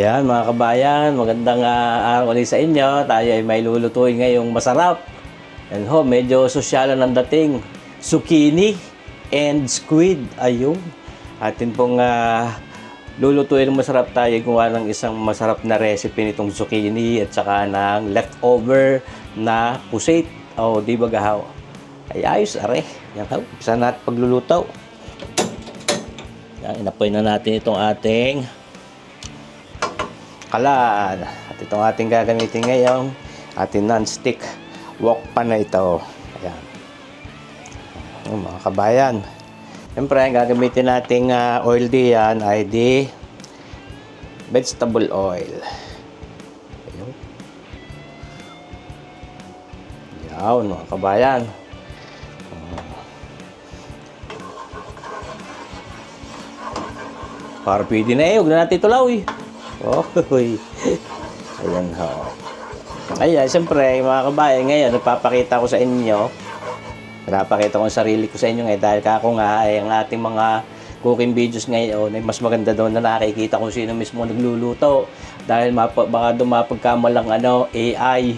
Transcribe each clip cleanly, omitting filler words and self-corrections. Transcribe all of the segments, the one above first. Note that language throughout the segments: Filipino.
Ayan mga kabayan, magandang araw ulit sa inyo. Tayo ay may lulutuin ngayong masarap. And ho, medyo sosyalan ang dating. Zucchini and squid. Ayun. Atin pong lulutuin ng masarap tayo. Gawa ng isang masarap na recipe nitong zucchini at saka ng leftover na pusit. O, di ba gahaw? Ay ayos, are. Yan ho. Isa natin pagluluto. Yan, inapoy na natin itong ating kalan. At itong ating gagamitin ngayon, ating non-stick wok pan na ito. Ayan. Mga kabayan. Siyempre, ang gagamitin nating oil diyan ay di vegetable oil. Ayan. Yan, mga kabayan. Para pwede na huwag na natin itulaw eh. Oh, ayan ho. Ayan, siyempre, mga kabayan, ngayon, nagpapakita ko sa inyo. Pinapakita ko ang sarili ko sa inyo ngayon dahil ako nga ay ang ating mga cooking videos ngayon ay mas maganda doon na nakikita kung sino mismo nagluluto. Dahil baka dumapagkamalang AI.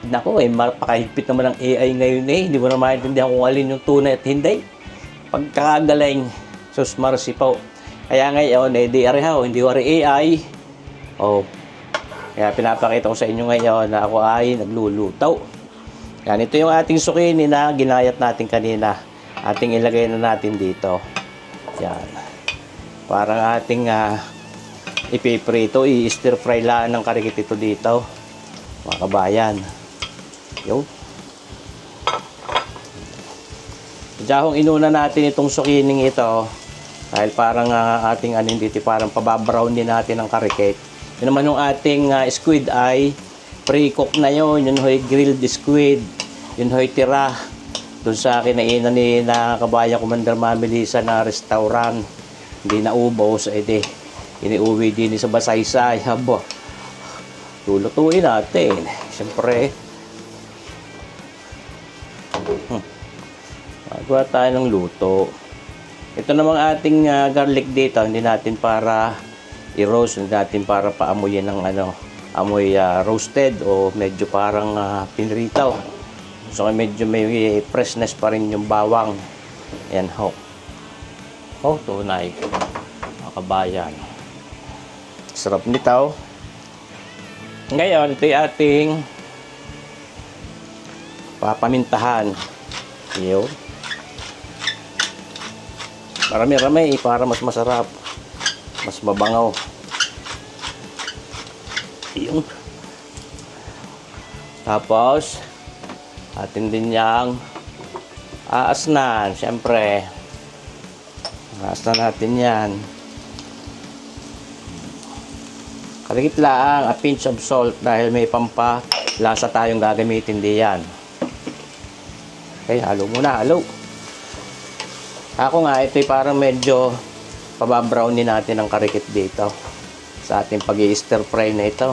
Naku, mapakahigpit naman ang AI ngayon eh. Hindi mo na maintindihan kung alin yung tunay at hindi. Pagkakagaling, sus marcy po. Kaya ngayon, di arehaw, hindi wari AI. Oh, kaya pinapakita ko sa inyo ngayon na ako ay nagluluto. Yan, ito yung ating zucchini na ginayat natin kanina. Ating ilagay na natin dito. Yan. Parang ating ipiprito, i-stir fry lang ng karikit ito dito. Mga kabayan. Yo. Diyahong inuna natin itong zucchini ito. Dahil parang ating dito, parang pababrown din natin ang karikit. Yun naman yung ating squid ay pre-cook na yun. Yun ho'y grilled squid. Yun ho'y tira. Doon sa kinainan ni na kabayan Commander Mamilisa na restaurant. Hindi na ubos. Iniuwi din sa Basaysay. Habo. Lulutuin natin. Siyempre. Magawa tayo ng luto. Ito namang ating garlic dito. Hindi natin para i-roast, natin para paamuyin ng amoy roasted o medyo parang pinritaw. So medyo may freshness pa rin yung bawang. Ayan ho. Oh, tunay. Mga kabayan. Sarap nito. Ngayon, ito yung ating papamintahan. Yun. Marami-rami para mas masarap. Mas mabangaw. Yung. Tapos atin din yang aasnan. Siyempre aasnan natin yan. Kaligit lang a pinch of salt dahil may pampalasa tayong gagamitin diyan. Okay, halo muna, halo. Ako nga, ito'y parang medyo pababrownin natin ang karikit dito sa ating pag-i-stir fry na ito.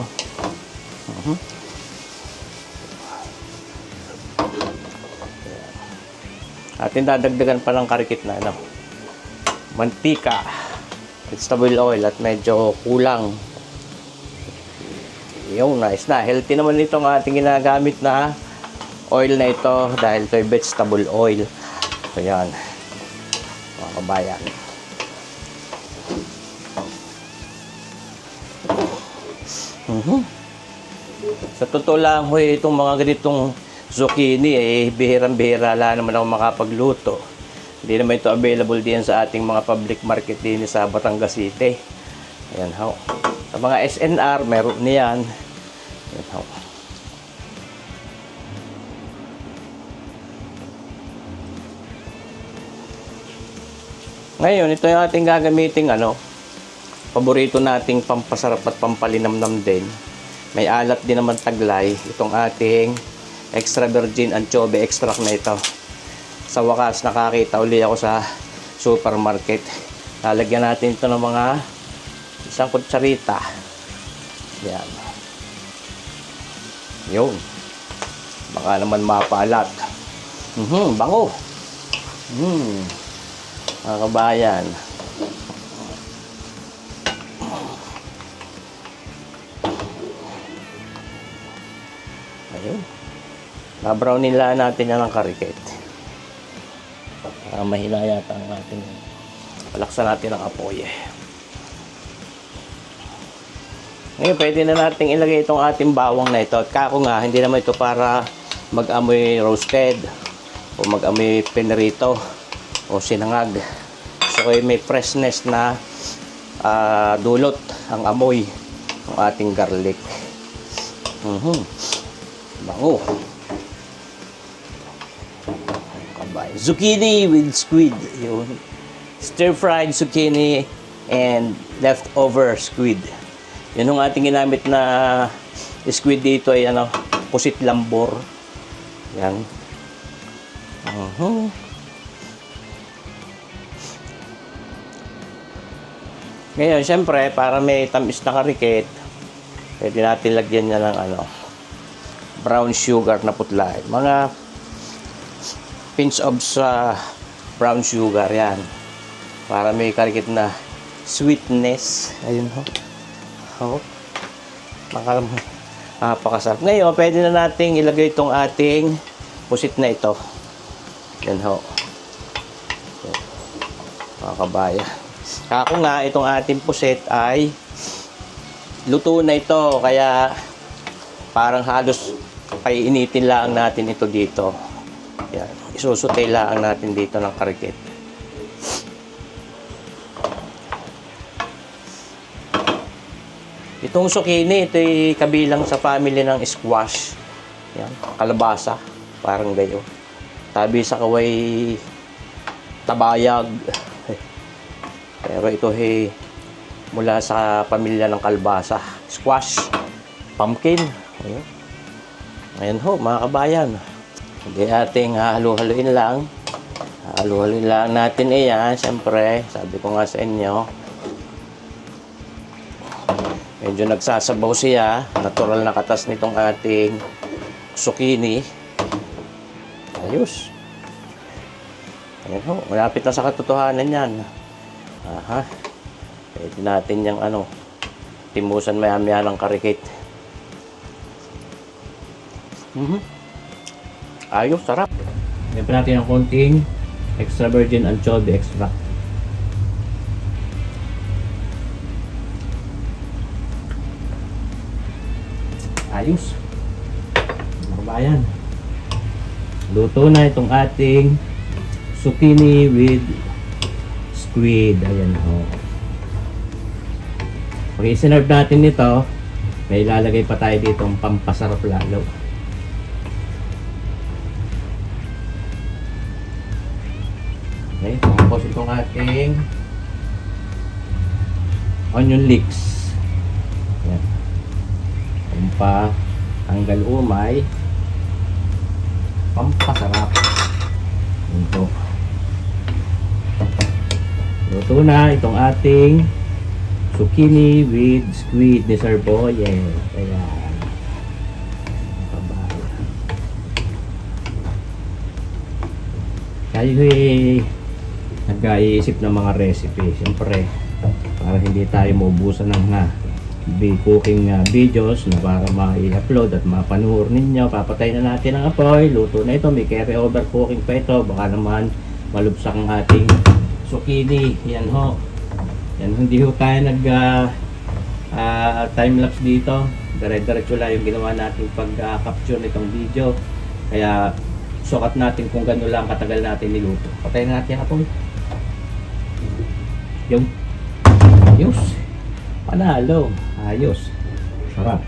Atin dadagdagan pa ng karikit na mantika, vegetable oil at medyo kulang. Yung nice na. Healthy naman itong ating ginagamit na oil na ito dahil ito'y vegetable oil. So yan, mga kabayan. Sa totoo lang ho, itong mga ganitong zucchini bihirang-bihira lang naman ako makapagluto. Hindi naman ito available din sa ating mga public market din sa Batangas City. Ayan ho. Sa mga SNR, meron niyan. Ayan ho. Ngayon, ito yung ating gagamiting paborito nating pampasarap at pampalinamnam din. May alat din naman taglay. Itong ating extra virgin anchovy extract na ito. Sa wakas, nakakita uli ako sa supermarket. Lalagyan natin ito ng mga isang kutsarita. Yan. Yun. Baka naman mapaalat. Bango. Mga kabayan. Ayun. Babrownin lang natin yan ng karikit. Mahina yata ang ating. Palaksan natin ang apoy. Ngayon, pwede na natin ilagay itong ating bawang na ito. At kako nga, hindi naman ito para mag-amoy roasted o mag-amoy pinrito o sinangag. So, may freshness na dulot ang amoy ng ating garlic. Bango. Zucchini with squid. Yun. Stir-fried zucchini and leftover squid. Yun yung ating ginamit na squid dito ay pusit lambor. Yan. Ngayon, syempre, para may tamis na karikit, pwede natin lagyan niya ng brown sugar na putla. Mga pinch of brown sugar, yan. Para may karikit na sweetness. Ayun ho. Napakasarap. Ngayon, pwede na nating ilagay itong ating pusit na ito. Yan ho. Mga kabayan. Ako nga, itong ating pusit ay luto na ito. Kaya parang halos painitin lang natin ito dito. Yan. Isusutay lang natin dito ng karikit. Itong zucchini, ito ay kabilang sa family ng squash. Yan, kalabasa, parang gayo. Tabi sa kaway tabayag. Pero ito ay mula sa pamilya ng kalabasa. Squash, pumpkin. Ayun. Ayan ho, mga kabayan. Hindi ating halu-haluin lang. Halu-haluin lang natin iyan. Siyempre, sabi ko nga sa inyo, medyo nagsasabaw siya. Natural na katas nitong ating zucchini. Ayos. Ayan ho. Malapit na sa katotohanan yan. Aha. Pwede natin yung timusan maya-maya ng karikit. Ayos. Sarap. Lagyan natin ng konting extra virgin anchovy extract. Ayos. Mga bayan. Luto na itong ating zucchini with squid. Ayan ho. Pag i-serve natin ito, may ilalagay pa tayo dito ang pampasarap lalo. Okay, tapos itong ating onion leeks. Ayan. Pa tanggal umay, pampasarap. Ito. Luto na itong ating zucchini with squid ni Sir Boyet. Ayan. Kayo nag-iisip ng mga recipe. Siyempre, para hindi tayo maubusan ng cooking videos na para ma-i-upload at mapanuhor ninyo. Papatay na natin ang apoy. Luto na ito. May carry over cooking pa ito. Baka naman malubsak ang ating zucchini. Yan ho. Yan, hindi ho tayo nag time-lapse dito. Dire-diretso lang yung ginawa natin pag-capture nitong video. Kaya sukat natin kung gano'n lang katagal natin niluto. Patay na natin ang apoy. Yung ayos. Panalo. Ayos. Sarap.